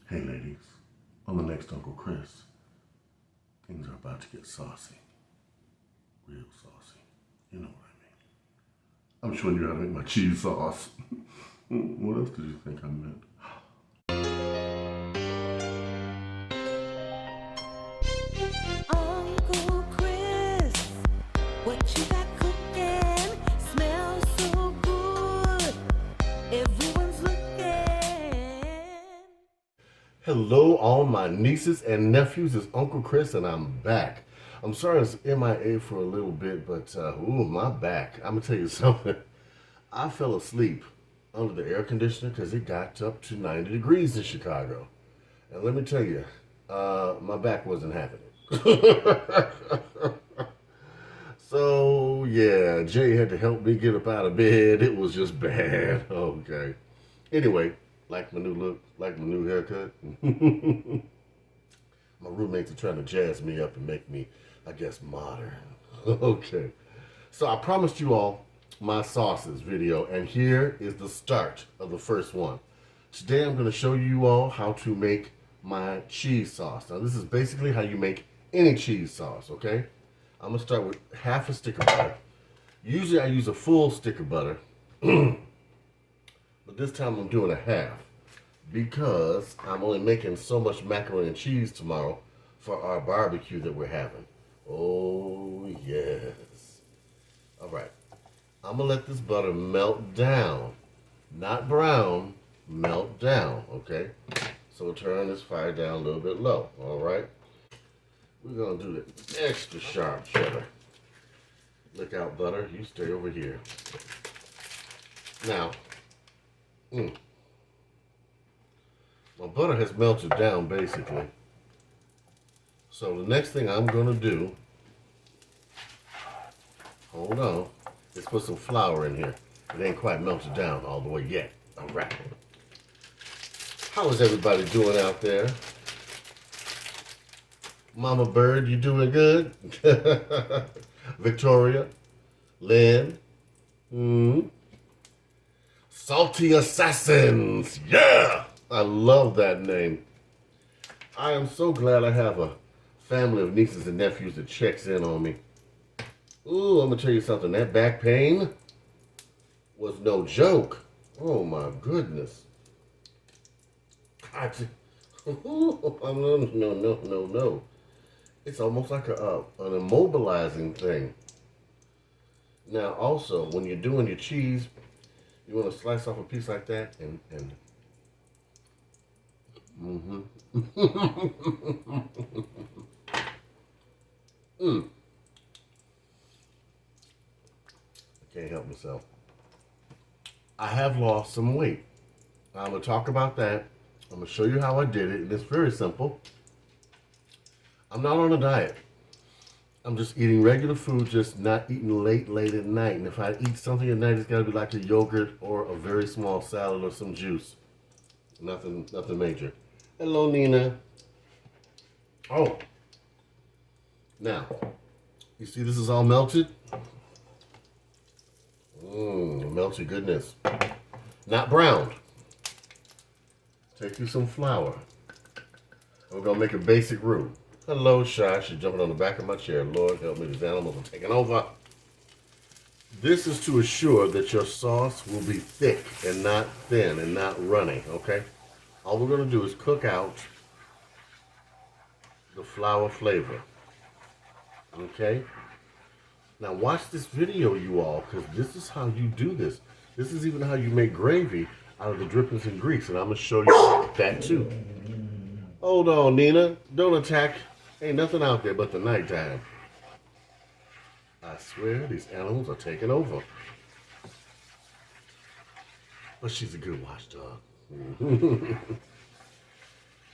Hey ladies, on the next Uncle Chris, things are about to get saucy. Real saucy. You know what I mean. I'm showing you how to make my cheese sauce. What else did you think I meant? Uncle Chris, what you got cooking? Smells so good. Everyone's looking. Hello, all my nieces and nephews. It's Uncle Chris, and I'm back. I'm sorry it's MIA for a little bit, but my back. I'm gonna tell you something. I fell asleep under the air conditioner because it got up to 90 degrees in Chicago. And let me tell you, my back wasn't having it. So yeah, Jay had to help me get up out of bed. It was just bad. Okay. Anyway, like my new look, like my new haircut. My roommates are trying to jazz me up and make me, I guess, modern. Okay. So I promised you all my sauces video, and here is the start of the first one. Today I'm going to show you all how to make my cheese sauce. Now this is basically how you make any cheese sauce, okay? I'm going to start with half a stick of butter. Usually I use a full stick of butter, but this time I'm doing a half because I'm only making so much macaroni and cheese tomorrow for our barbecue that we're having. Oh, yes. All right. I'm going to let this butter melt down. Not brown, melt down, okay? So we'll turn this fire down a little bit low, all right? We're going to do the extra sharp cheddar. Look out, butter. You stay over here. Now, my butter has melted down, basically. So the next thing I'm going to do, hold on, is put some flour in here. It ain't quite melted down all the way yet. All right. How is everybody doing out there? Mama Bird, you doing good? Victoria, Lynn, Salty Assassins, yeah! I love that name. I am so glad I have a family of nieces and nephews that checks in on me. Ooh, I'm gonna tell you something, that back pain was no joke. Oh my goodness. No. It's almost like an immobilizing thing. Now, also, when you're doing your cheese, you want to slice off a piece like that and I can't help myself. I have lost some weight. I'm going to talk about that. I'm going to show you how I did it, and it's very simple. I'm not on a diet. I'm just eating regular food, just not eating late at night. And if I eat something at night, it's got to be like a yogurt or a very small salad or some juice. Nothing major. Hello, Nina. Oh. Now, you see this is all melted? Melted goodness. Not browned. Take you some flour. We're going to make a basic roux. Hello, Shy. She's jumping on the back of my chair. Lord help me, these animals are taking over. This is to assure that your sauce will be thick and not thin and not runny, okay? All we're going to do is cook out the flour flavor, okay? Now watch this video, you all, because this is how you do this. This is even how you make gravy out of the drippings and grease, and I'm going to show you that too. Hold on, Nina. Don't attack. Ain't nothing out there but the nighttime. I swear these animals are taking over. But she's a good watchdog.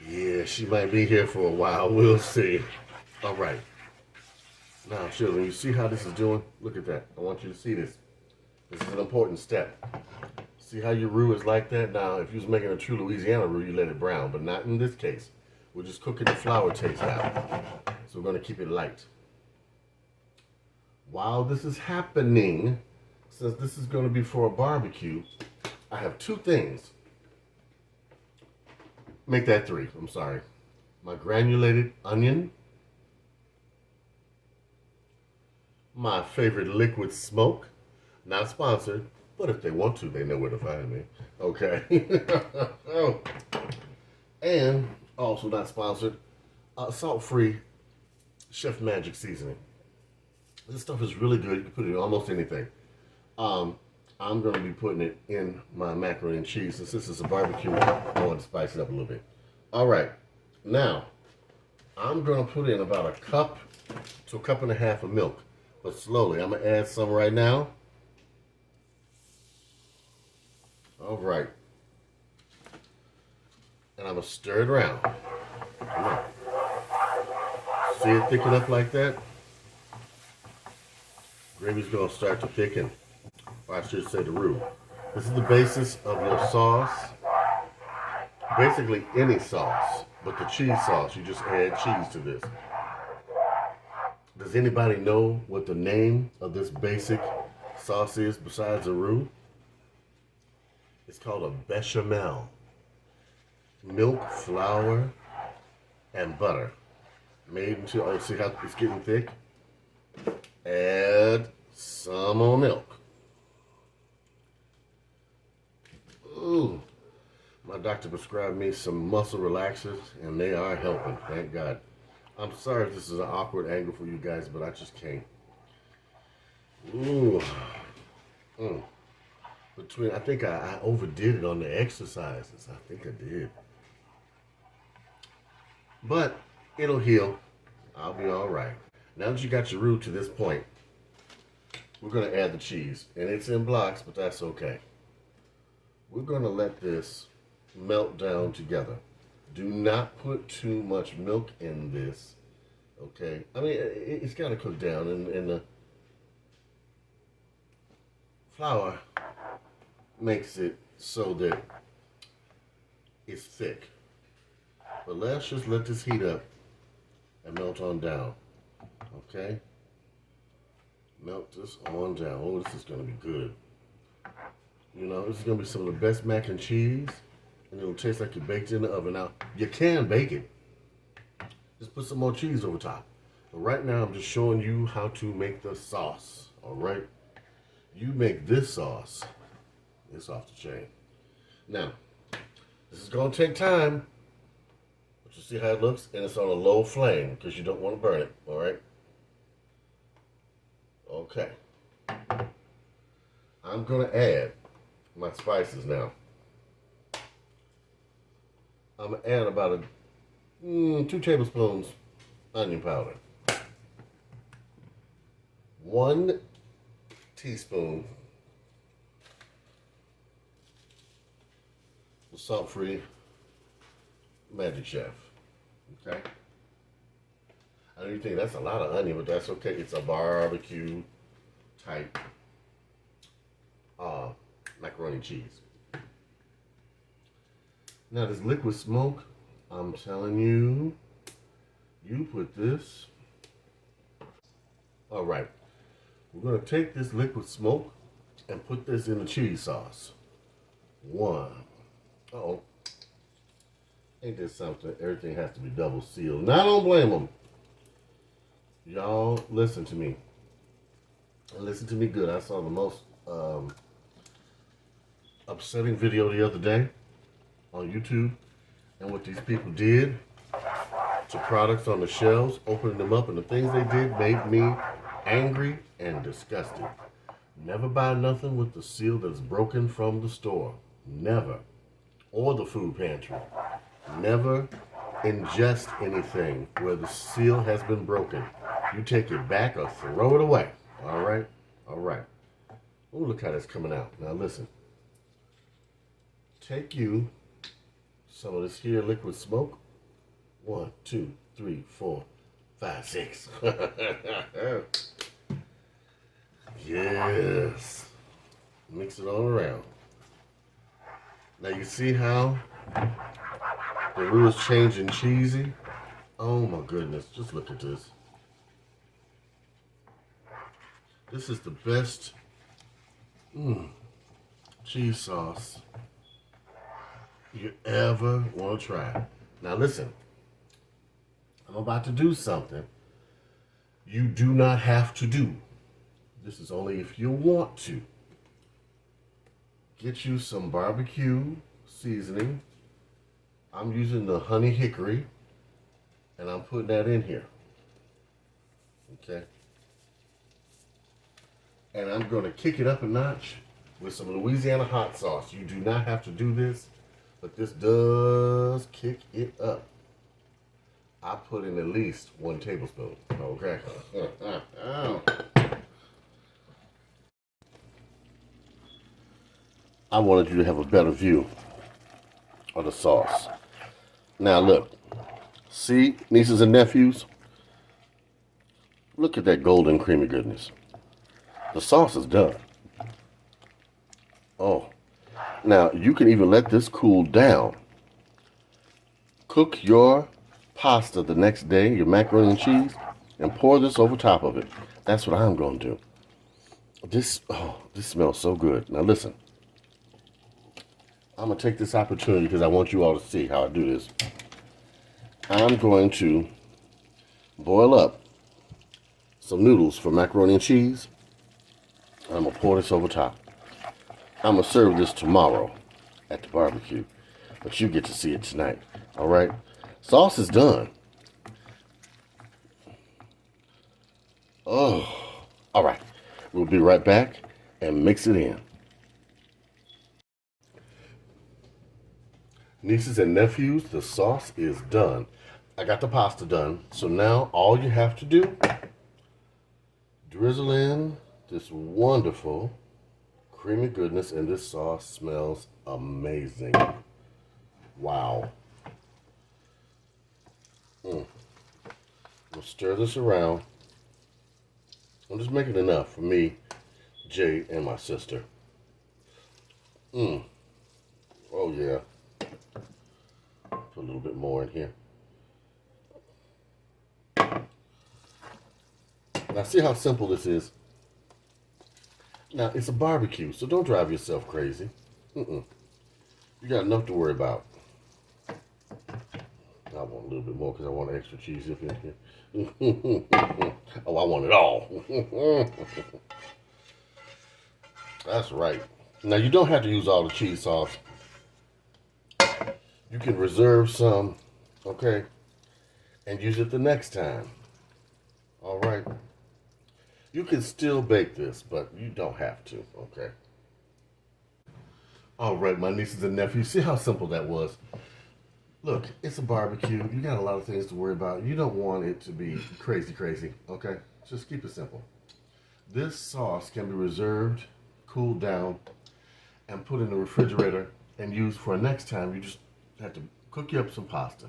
Yeah, she might be here for a while. We'll see. All right. Now, children, you see how this is doing? Look at that. I want you to see this. This is an important step. See how your roux is like that? Now, if you was making a true Louisiana roux, you let it brown, but not in this case. We're just cooking the flour taste out. So we're going to keep it light. While this is happening, since this is going to be for a barbecue, I have two things. Make that 3. I'm sorry. My granulated onion. My favorite liquid smoke. Not sponsored, but if they want to, they know where to find me. Okay. Oh. And also not sponsored, salt-free Chef Magic seasoning. This stuff is really good. You can put it in almost anything. I'm going to be putting it in my macaroni and cheese. Since this is a barbecue, I want to spice it up a little bit. All right. Now, I'm going to put in about a cup to a cup and a half of milk. But slowly. I'm going to add some right now. All right. And I'm going to stir it around. Come on. See it thicken up like that? Gravy's going to start to thicken. Or I should say the roux. This is the basis of your sauce. Basically any sauce, but the cheese sauce. You just add cheese to this. Does anybody know what the name of this basic sauce is besides a roux? It's called a bechamel. Milk, flour, and butter. Made until, oh, see how it's getting thick? Add some more milk. Ooh. My doctor prescribed me some muscle relaxers, and they are helping, thank God. I'm sorry if this is an awkward angle for you guys, but I just can't. Ooh. I think I overdid it on the exercises. I think I did. But it'll heal. I'll be all right. Now that you got your roux to this point, we're going to add the cheese. And it's in blocks, but that's okay. We're going to let this melt down together. Do not put too much milk in this. Okay? I mean, it's got to cook down. And the flour makes it so that it's thick. But let's just let this heat up and melt on down. Okay? Melt this on down. Oh, this is going to be good. You know, this is going to be some of the best mac and cheese. And it'll taste like you baked in the oven. Now, you can bake it. Just put some more cheese over top. But right now, I'm just showing you how to make the sauce. All right? You make this sauce. It's off the chain. Now, this is going to take time. But you see how it looks? And it's on a low flame because you don't want to burn it. All right? Okay. I'm going to add my spices now. I'm going to add about 2 tablespoons onion powder. 1 teaspoon salt-free Magic Chef. Okay? I know you think that's a lot of onion, but that's okay. It's a barbecue type macaroni and cheese. Now this liquid smoke, I'm telling you, you put this. All right, we're gonna take this liquid smoke and put this in the cheese sauce. 1. Uh-oh. Ain't this something? Everything has to be double sealed. Now I don't blame them. Y'all listen to me. And listen to me good. I saw the most upsetting video the other day on YouTube. And what these people did to products on the shelves, opening them up, and the things they did made me angry and disgusted. Never buy nothing with the seal that's broken from the store. Never. Or the food pantry. Never ingest anything where the seal has been broken. You take it back or throw it away. All right? All right. Oh, look how that's coming out. Now listen. Take you some of this here liquid smoke. 1, 2, 3, 4, 5, 6. Yes. Mix it all around. Now you see how the roux is changing cheesy? Oh my goodness, just look at this. This is the best cheese sauce you ever want to try. Now listen, I'm about to do something you do not have to do. This is only if you want to. Get you some barbecue seasoning. I'm using the honey hickory, and I'm putting that in here. Okay. And I'm going to kick it up a notch with some Louisiana hot sauce. You do not have to do this, but this does kick it up. I put in at least 1 tablespoon. Okay. I wanted you to have a better view of the sauce. Now look, see, nieces and nephews, look at that golden creamy goodness. The sauce is done. Oh, now you can even let this cool down. Cook your pasta the next day, your macaroni and cheese, and pour this over top of it. That's what I'm going to do. This smells so good. Now listen, I'm going to take this opportunity because I want you all to see how I do this. I'm going to boil up some noodles for macaroni and cheese. I'm going to pour this over top. I'm going to serve this tomorrow at the barbecue, but you get to see it tonight. All right? Sauce is done. Oh, all right. We'll be right back and mix it in. Nieces and nephews, the sauce is done. I got the pasta done. So now all you have to do, drizzle in this wonderful creamy goodness, and this sauce smells amazing. Wow. We'll stir this around. I'm just making enough for me, Jay, and my sister. Oh yeah. Put a little bit more in here. Now see how simple this is? Now it's a barbecue, so don't drive yourself crazy. You got enough to worry about. I want a little bit more because I want extra cheese up in here. Oh, I want it all. That's right. Now you don't have to use all the cheese sauce. You can reserve some, okay, and use it the next time. All right. You can still bake this, but you don't have to, okay? All right, my nieces and nephews, see how simple that was? Look, it's a barbecue. You got a lot of things to worry about. You don't want it to be crazy, okay? Just keep it simple. This sauce can be reserved, cooled down, and put in the refrigerator and used for next time. You just have to cook you up some pasta,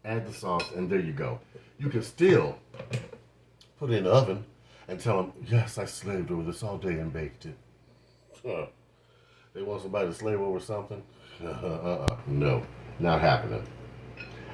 add the sauce, and there you go. You can still put it in the oven and tell them, yes, I slaved over this all day and baked it. They want somebody to slave over something? No, not happening.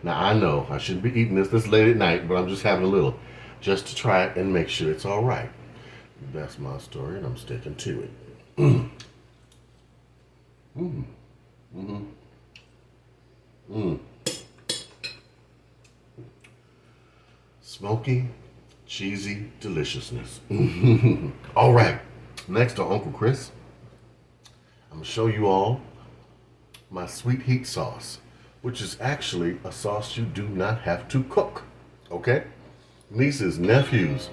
Now, I know I shouldn't be eating this late at night, but I'm just having a little, just to try it and make sure it's all right. That's my story, and I'm sticking to it. Smoky, cheesy deliciousness. All right, next to Uncle Chris, I'm gonna show you all my sweet heat sauce, which is actually a sauce you do not have to cook, okay? Nieces, nephews,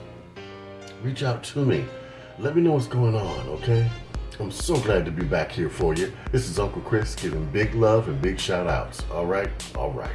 reach out to me. Let me know what's going on, okay? I'm so glad to be back here for you. This is Uncle Chris giving big love and big shout outs. All right? All right.